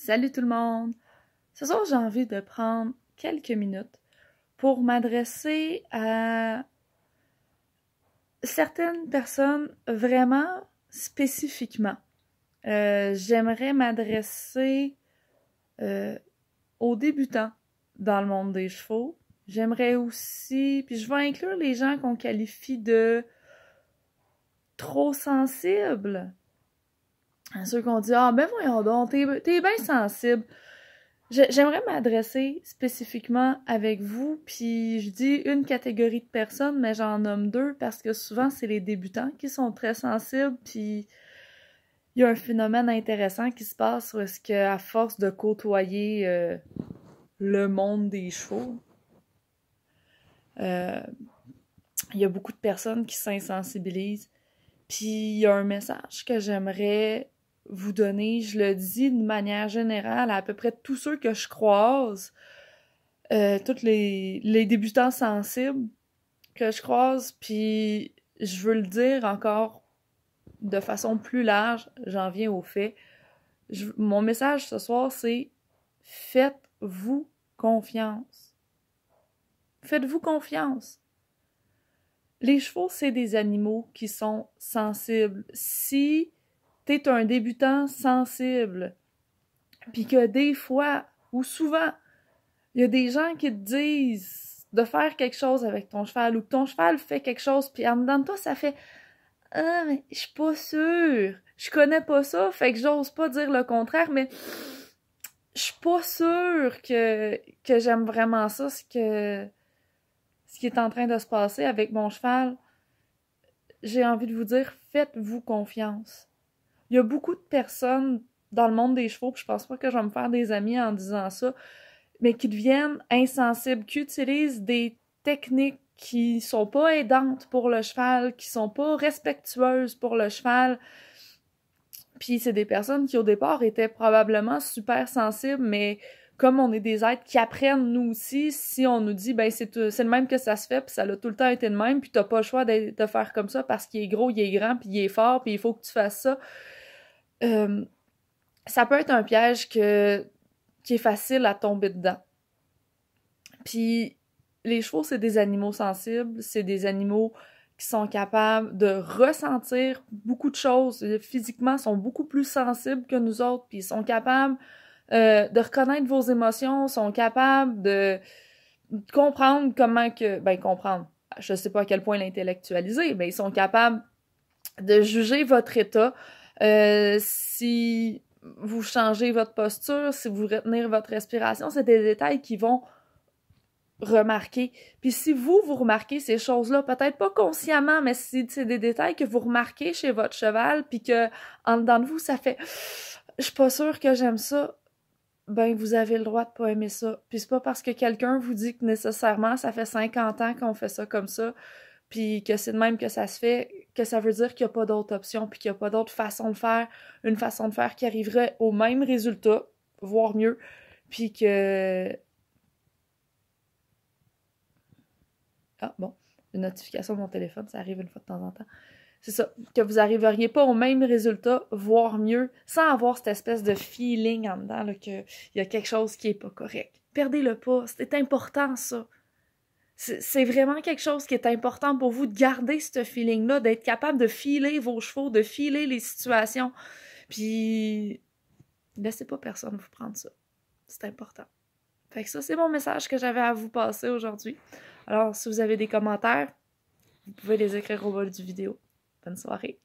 Salut tout le monde! Ce soir, j'ai envie de prendre quelques minutes pour m'adresser à certaines personnes vraiment spécifiquement. J'aimerais m'adresser aux débutants dans le monde des chevaux. J'aimerais aussi, puis je vais inclure les gens qu'on qualifie de trop sensibles. Ceux qu'on dit « Ah, ben voyons donc, t'es bien sensible ». J'aimerais m'adresser spécifiquement avec vous, puis je dis une catégorie de personnes, mais j'en nomme deux parce que souvent c'est les débutants qui sont très sensibles, puis il y a un phénomène intéressant qui se passe où est-ce qu'à force de côtoyer le monde des chevaux, il y a beaucoup de personnes qui s'insensibilisent, puis il y a un message que j'aimerais vous donner, je le dis de manière générale à peu près tous ceux que je croise, tous les débutants sensibles que je croise, puis je veux le dire encore de façon plus large, j'en viens au fait. Mon message ce soir, c'est « Faites-vous confiance ». Faites-vous confiance. Les chevaux, c'est des animaux qui sont sensibles. Si t'es un débutant sensible, puis que des fois, ou souvent, il y a des gens qui te disent de faire quelque chose avec ton cheval, ou que ton cheval fait quelque chose, puis en dedans de toi, ça fait « Ah, mais je suis pas sûre, je connais pas ça, fait que j'ose pas dire le contraire, mais je suis pas sûre que j'aime vraiment ça, ce qui est en train de se passer avec mon cheval. » J'ai envie de vous dire, faites-vous confiance. Il y a beaucoup de personnes dans le monde des chevaux, puis je pense pas que je vais me faire des amis en disant ça, mais qui deviennent insensibles, qui utilisent des techniques qui sont pas aidantes pour le cheval, qui sont pas respectueuses pour le cheval. Puis c'est des personnes qui au départ étaient probablement super sensibles, mais comme on est des êtres qui apprennent nous aussi, si on nous dit ben c'est le même que ça se fait, puis ça a tout le temps été le même, puis t'as pas le choix de faire comme ça parce qu'il est gros, il est grand, puis il est fort, puis il faut que tu fasses ça. Ça peut être un piège qui est facile à tomber dedans. Puis les chevaux, c'est des animaux sensibles, c'est des animaux qui sont capables de ressentir beaucoup de choses. Physiquement, ils sont beaucoup plus sensibles que nous autres, puis ils sont capables de reconnaître vos émotions, sont capables de comprendre comment que... Ben, comprendre. Je sais pas à quel point l'intellectualiser, mais ils sont capables de juger votre état. Si vous changez votre posture, si vous retenez votre respiration, c'est des détails qui vont remarquer. Puis si vous remarquez ces choses-là, peut-être pas consciemment, mais si c'est des détails que vous remarquez chez votre cheval, puis que en dedans de vous, ça fait « Je suis pas sûre que j'aime ça », ben vous avez le droit de pas aimer ça. Puis c'est pas parce que quelqu'un vous dit que nécessairement ça fait 50 ans qu'on fait ça comme ça, puis que c'est de même que ça se fait, que ça veut dire qu'il n'y a pas d'autre option, puis qu'il n'y a pas d'autre façon de faire, une façon de faire qui arriverait au même résultat, voire mieux, puis que... Ah, bon, une notification de mon téléphone, ça arrive une fois de temps en temps. C'est ça, que vous arriveriez pas au même résultat, voire mieux, sans avoir cette espèce de feeling en dedans, là, qu'il y a quelque chose qui est pas correct. Perdez-le pas, c'est important, ça. C'est vraiment quelque chose qui est important pour vous, de garder ce feeling-là, d'être capable de filer vos chevaux, de filer les situations. Puis, laissez pas personne vous prendre ça. C'est important. Fait que ça, c'est mon message que j'avais à vous passer aujourd'hui. Alors, si vous avez des commentaires, vous pouvez les écrire au bas du vidéo. Bonne soirée!